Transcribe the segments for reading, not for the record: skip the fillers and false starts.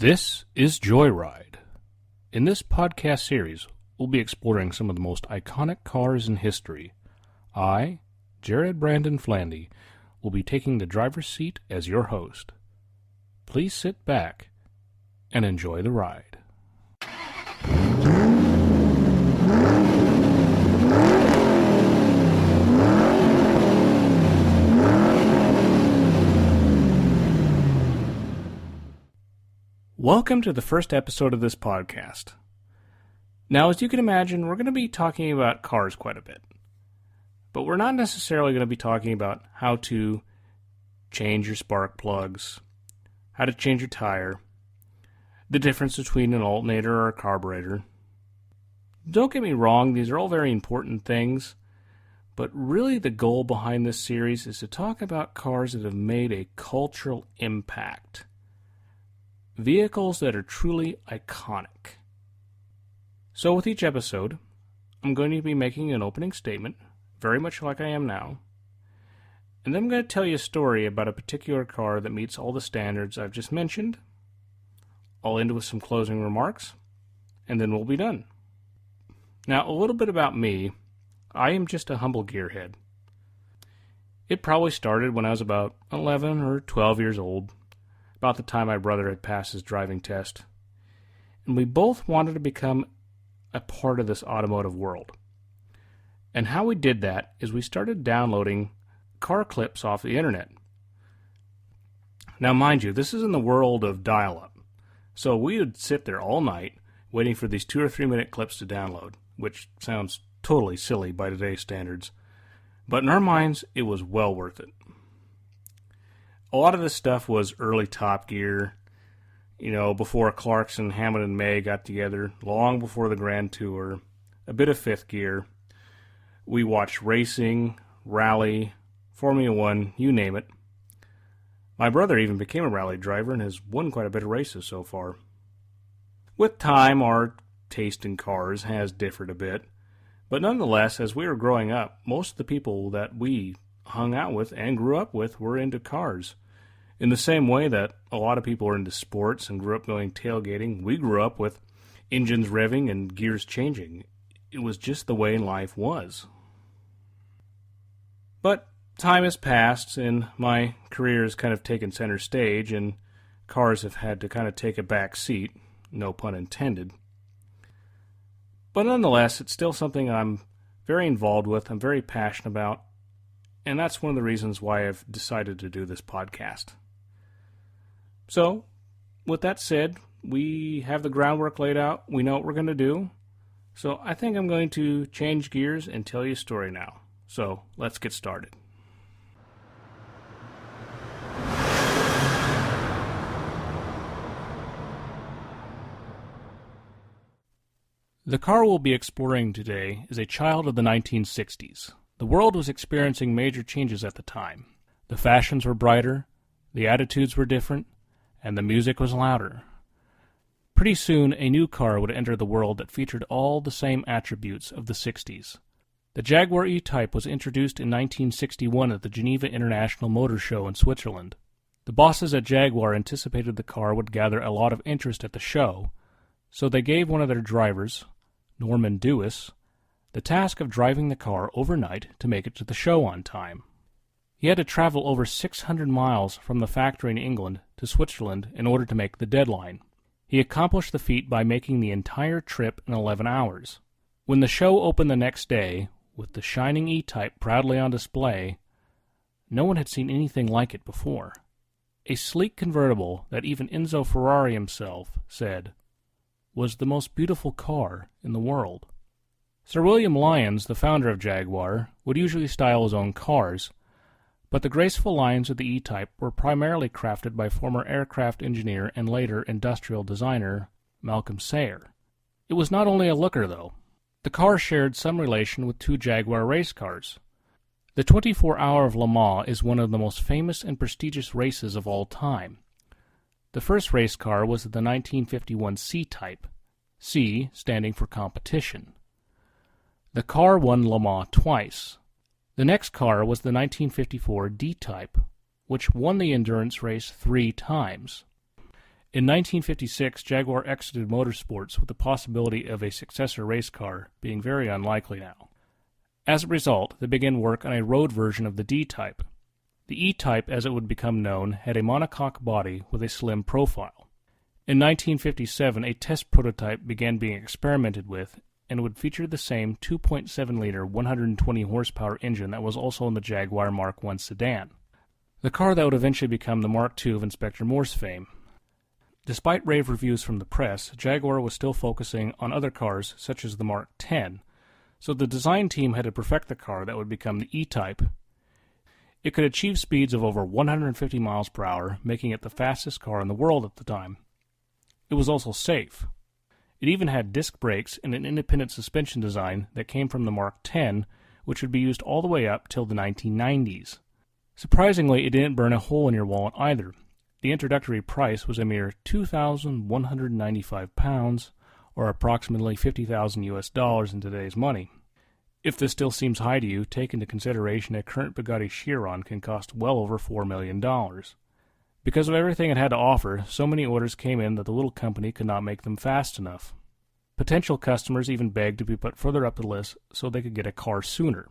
This is Joyride. In this podcast series, we'll be exploring some of the most iconic cars in history. I, Jared Brandon Flandy, will be taking the driver's seat as your host. Please sit back and enjoy the ride. Welcome to the first episode of this podcast. Now, as you can imagine, we're going to be talking about cars quite a bit. But we're not necessarily going to be talking about how to change your spark plugs, how to change your tire, the difference between an alternator or a carburetor. Don't get me wrong, these are all very important things, but really the goal behind this series is to talk about cars that have made a cultural impact. Vehicles that are truly iconic. So with each episode, I'm going to be making an opening statement, very much like I am now, and then I'm going to tell you a story about a particular car that meets all the standards I've just mentioned. I'll end with some closing remarks, and then we'll be done. Now, a little bit about me. I am just a humble gearhead. It probably started when I was about 11 or 12 years old, about the time my brother had passed his driving test, and we both wanted to become a part of this automotive world. And how we did that is we started downloading car clips off the internet. Now mind you, this is in the world of dial-up, so we would sit there all night waiting for these 2 or 3 minute clips to download, which sounds totally silly by today's standards, but in our minds it was well worth it. A lot of this stuff was early Top Gear, before Clarkson, Hammond, and May got together, long before the Grand Tour, a bit of Fifth Gear. We watched racing, rally, Formula 1, you name it. My brother even became a rally driver and has won quite a bit of races so far. With time, our taste in cars has differed a bit, but nonetheless, as we were growing up, most of the people that we hung out with and grew up with were into cars. In the same way that a lot of people are into sports and grew up going tailgating, we grew up with engines revving and gears changing. It was just the way life was. But time has passed and my career has kind of taken center stage and cars have had to kind of take a back seat, no pun intended. But nonetheless, it's still something I'm very involved with, I'm very passionate about, and that's one of the reasons why I've decided to do this podcast. So, with that said, we have the groundwork laid out. We know what we're going to do. So, I think I'm going to change gears and tell you a story now. So, let's get started. The car we'll be exploring today is a child of the 1960s. The world was experiencing major changes at the time. The fashions were brighter, the attitudes were different, and the music was louder. Pretty soon, a new car would enter the world that featured all the same attributes of the 60s. The Jaguar E-Type was introduced in 1961 at the Geneva International Motor Show in Switzerland. The bosses at Jaguar anticipated the car would gather a lot of interest at the show, so they gave one of their drivers, Norman Dewis, the task of driving the car overnight to make it to the show on time. He had to travel over 600 miles from the factory in England to Switzerland in order to make the deadline. He accomplished the feat by making the entire trip in 11 hours. When the show opened the next day, with the shining E-Type proudly on display, no one had seen anything like it before. A sleek convertible that even Enzo Ferrari himself said was the most beautiful car in the world. Sir William Lyons, the founder of Jaguar, would usually style his own cars, but the graceful lines of the E-Type were primarily crafted by former aircraft engineer and later industrial designer Malcolm Sayer. It was not only a looker, though. The car shared some relation with 2 Jaguar race cars. The 24 Hour of Le Mans is one of the most famous and prestigious races of all time. The first race car was the 1951 C-Type, C standing for competition. The car won Le Mans twice. The next car was the 1954 D-Type, which won the endurance race 3 times. In 1956, Jaguar exited motorsports with the possibility of a successor race car being very unlikely now. As a result, they began work on a road version of the D-Type. The E-Type, as it would become known, had a monocoque body with a slim profile. In 1957, a test prototype began being experimented with and would feature the same 2.7-liter 120-horsepower engine that was also in the Jaguar Mark I sedan, the car that would eventually become the Mark II of Inspector Morse fame. Despite rave reviews from the press, Jaguar was still focusing on other cars such as the Mark X, so the design team had to perfect the car that would become the E-Type. It could achieve speeds of over 150 miles per hour, making it the fastest car in the world at the time. It was also safe. It even had disc brakes and an independent suspension design that came from the Mark X, which would be used all the way up till the 1990s. Surprisingly, it didn't burn a hole in your wallet either. The introductory price was a mere £2,195, or approximately $50,000 in today's money. If this still seems high to you, take into consideration a current Bugatti Chiron can cost well over $4 million. Because of everything it had to offer, so many orders came in that the little company could not make them fast enough. Potential customers even begged to be put further up the list so they could get a car sooner.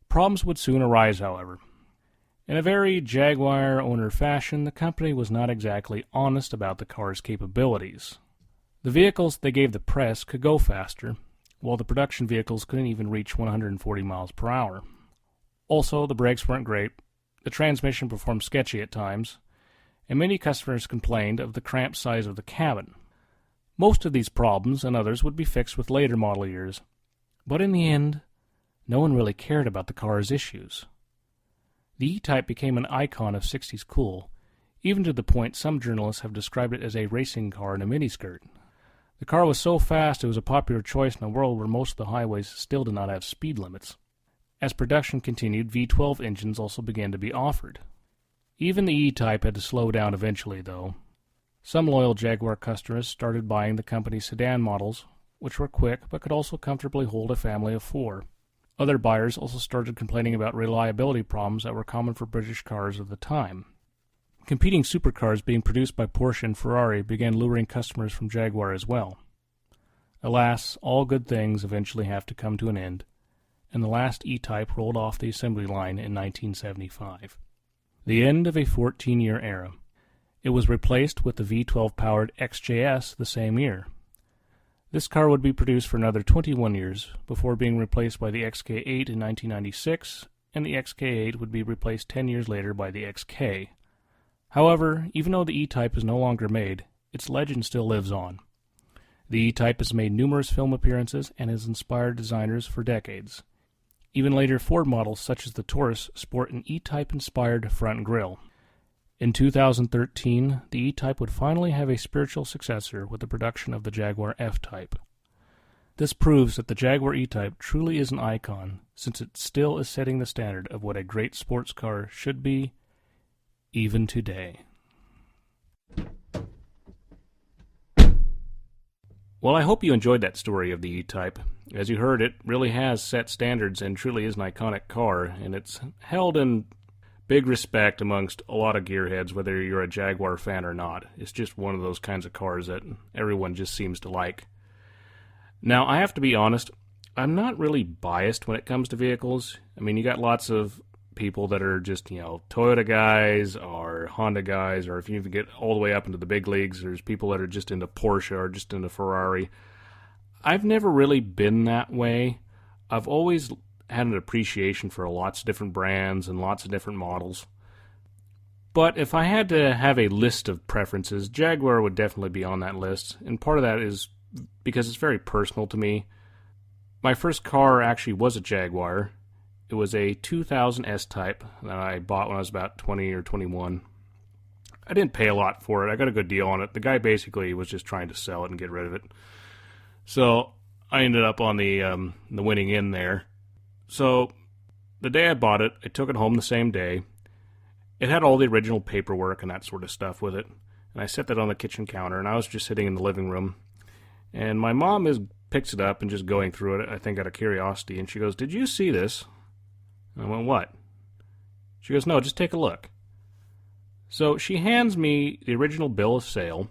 Problems would soon arise, however. In a very Jaguar owner fashion, the company was not exactly honest about the car's capabilities. The vehicles they gave the press could go faster, while the production vehicles couldn't even reach 140 miles per hour. Also, the brakes weren't great, the transmission performed sketchy at times, and many customers complained of the cramped size of the cabin. Most of these problems and others would be fixed with later model years, but in the end, no one really cared about the car's issues. The E-Type became an icon of 60s cool, even to the point some journalists have described it as a racing car in a miniskirt. The car was so fast it was a popular choice in a world where most of the highways still did not have speed limits. As production continued, V12 engines also began to be offered. Even the E-Type had to slow down eventually, though. Some loyal Jaguar customers started buying the company's sedan models, which were quick but could also comfortably hold a family of 4. Other buyers also started complaining about reliability problems that were common for British cars of the time. Competing supercars being produced by Porsche and Ferrari began luring customers from Jaguar as well. Alas, all good things eventually have to come to an end, and the last E-Type rolled off the assembly line in 1975. The end of a 14-year era. It was replaced with the V12-powered XJS the same year. This car would be produced for another 21 years before being replaced by the XK8 in 1996, and the XK8 would be replaced 10 years later by the XK. However, even though the E-Type is no longer made, its legend still lives on. The E-Type has made numerous film appearances and has inspired designers for decades. Even later Ford models such as the Taurus sport an E-Type inspired front grille. In 2013, the E-Type would finally have a spiritual successor with the production of the Jaguar F-Type. This proves that the Jaguar E-Type truly is an icon, since it still is setting the standard of what a great sports car should be, even today. Well, I hope you enjoyed that story of the E-Type. As you heard, it really has set standards and truly is an iconic car, and it's held in big respect amongst a lot of gearheads, whether you're a Jaguar fan or not. It's just one of those kinds of cars that everyone just seems to like. Now, I have to be honest, I'm not really biased when it comes to vehicles. I mean, you got lots of people that are just, Toyota guys or Honda guys, or if you even get all the way up into the big leagues, there's people that are just into Porsche or just into Ferrari. I've never really been that way. I've always had an appreciation for lots of different brands and lots of different models. But if I had to have a list of preferences, Jaguar would definitely be on that list, and part of that is because it's very personal to me. My first car actually was a Jaguar. It was a 2000 S-Type that I bought when I was about 20 or 21. I didn't pay a lot for it. I got a good deal on it. The guy basically was just trying to sell it and get rid of it. So I ended up on the winning end there. So the day I bought it, I took it home the same day. It had all the original paperwork and that sort of stuff with it. And I set that on the kitchen counter, and I was just sitting in the living room. And my mom picks it up and just going through it, I think out of curiosity, and she goes, "Did you see this?" And I went, "What?" She goes, "No, just take a look." So she hands me the original bill of sale,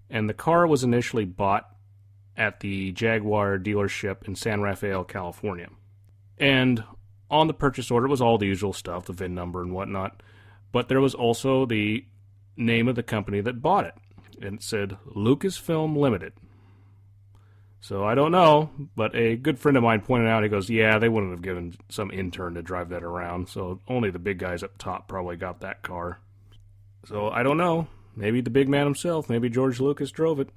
and the car was initially bought at the Jaguar dealership in San Rafael, California. And on the purchase order was all the usual stuff, the VIN number and whatnot, but there was also the name of the company that bought it, and it said Lucasfilm Limited. So I don't know, but a good friend of mine pointed out, he goes, yeah, they wouldn't have given some intern to drive that around, so only the big guys up top probably got that car. So I don't know, maybe the big man himself, maybe George Lucas drove it.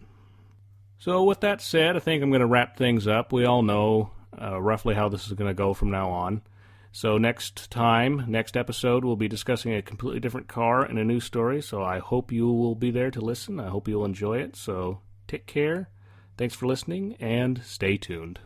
So with that said, I think I'm going to wrap things up. We all know roughly how this is going to go from now on. So next episode, we'll be discussing a completely different car and a new story. So I hope you will be there to listen. I hope you'll enjoy it. So take care. Thanks for listening, and stay tuned.